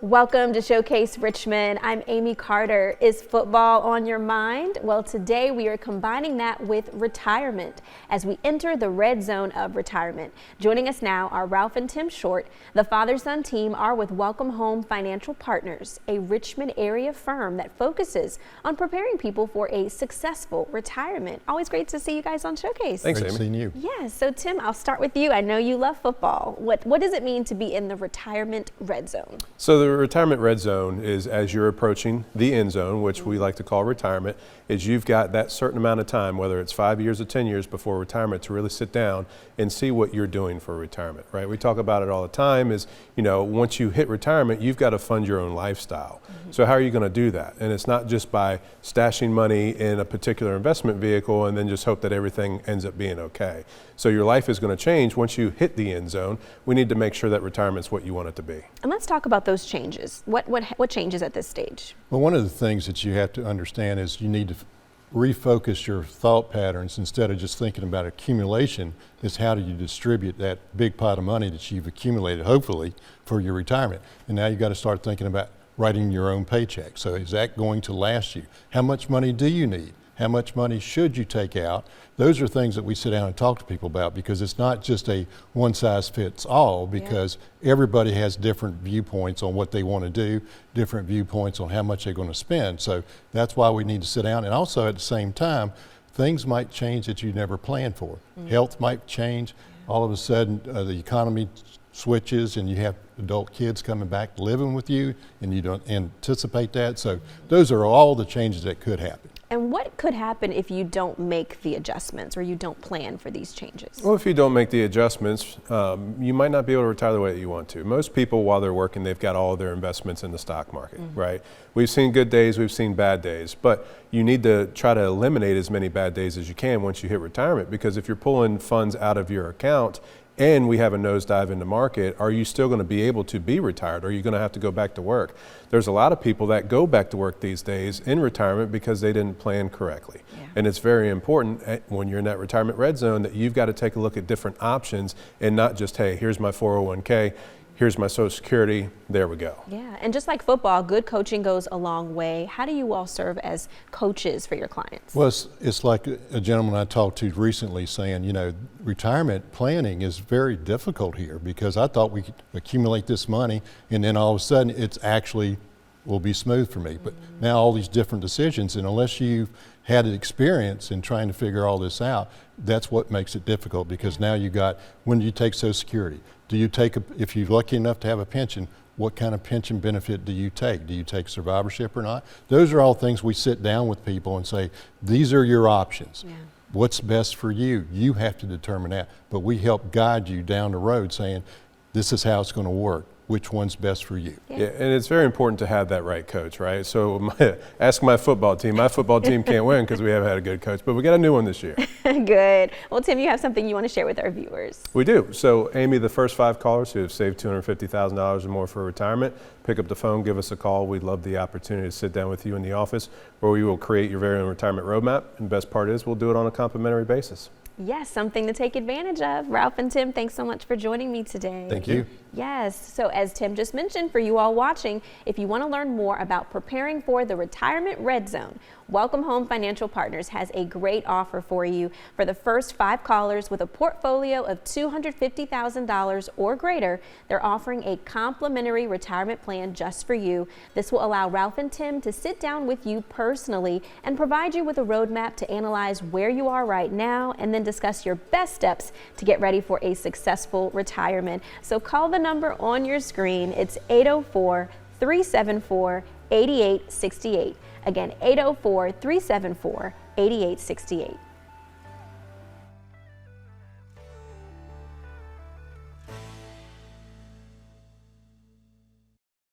Welcome to Showcase Richmond. I'm Amy Carter. Is football on your mind? Well, today we are combining that with retirement as we enter the red zone of retirement. Joining us now are Ralph and Tim Short. The father-son team are with Welcome Home Financial Partners, a Richmond area firm that focuses on preparing people for a successful retirement. Always great to see you guys on Showcase. Thanks, Great Amy. seeing you. Yes, so Tim, I'll start with you. I know you love football. What does it mean to be in the retirement red zone? So the retirement red zone is as you're approaching the end zone, which we like to call retirement, is you've got that certain amount of time, whether it's 5 years or 10 years before retirement, to really sit down and see what you're doing for retirement, right? We talk about it all the time is, once you hit retirement, you've got to fund your own lifestyle. So how are you going to do that? And it's not just by stashing money in a particular investment vehicle and then just hope that everything ends up being okay. So your life is going to change once you hit the end zone. We need to make sure that retirement's what you want it to be. And let's talk about those changes. What changes at this stage? Well, one of the things that you have to understand is you need to refocus your thought patterns. Instead of just thinking about accumulation, is how do you distribute that big pot of money that you've accumulated, hopefully, for your retirement. And now you've got to start thinking about writing your own paycheck. So is that going to last you? How much money do you need? How much money should you take out? Those are things that we sit down and talk to people about, because it's not just a one size fits all, because everybody has different viewpoints on what they want to do, different viewpoints on how much they're going to spend. So that's why we need to sit down. And also at the same time, things might change that you never planned for. Health might change. All of a sudden the economy switches and you have adult kids coming back living with you and you don't anticipate that. So those are all the changes that could happen. And what could happen if you don't make the adjustments or you don't plan for these changes? Well, if you don't make the adjustments, you might not be able to retire the way that you want to. Most people, while they're working, they've got all of their investments in the stock market, right? We've seen good days, we've seen bad days, but you need to try to eliminate as many bad days as you can once you hit retirement, because if you're pulling funds out of your account and we have a nosedive in the market, are you still going to be able to be retired? Or are you going to have to go back to work? There's a lot of people that go back to work these days in retirement because they didn't plan correctly. And it's very important when you're in that retirement red zone that you've got to take a look at different options and not just, hey, here's my 401k, here's my Social Security, there we go. Yeah, and just like football, good coaching goes a long way. How do you all serve as coaches for your clients? Well, it's like a gentleman I talked to recently saying, retirement planning is very difficult here, because I thought we could accumulate this money and then all of a sudden it's actually will be smooth for me. But now all these different decisions, and unless you've had an experience in trying to figure all this out, that's what makes it difficult, because now you got, when do you take Social Security? Do you take, if you're lucky enough to have a pension, what kind of pension benefit do you take? Do you take survivorship or not? Those are all things we sit down with people and say, these are your options. What's best for you? You have to determine that. But we help guide you down the road saying, this is how it's going to work. Which one's best for you? Yeah, and it's very important to have that right coach, right? So ask my football team. My football team can't win because we haven't had a good coach, but we got a new one this year. Good. Well, Tim, you have something you want to share with our viewers. We do. So, Amy, the first 5 callers who have saved $250,000 or more for retirement, pick up the phone, give us a call. We'd love the opportunity to sit down with you in the office, where we will create your very own retirement roadmap. And best part is we'll do it on a complimentary basis. Yes, something to take advantage of. Ralph and Tim, thanks so much for joining me today. Thank you. Yes, so as Tim just mentioned, for you all watching, if you want to learn more about preparing for the retirement red zone, Welcome Home Financial Partners has a great offer for you. For the first 5 callers with a portfolio of $250,000 or greater, they're offering a complimentary retirement plan just for you. This will allow Ralph and Tim to sit down with you personally and provide you with a roadmap to analyze where you are right now and then discuss your best steps to get ready for a successful retirement. So call the number on your screen. It's 804-374-8868. Again, 804-374-8868.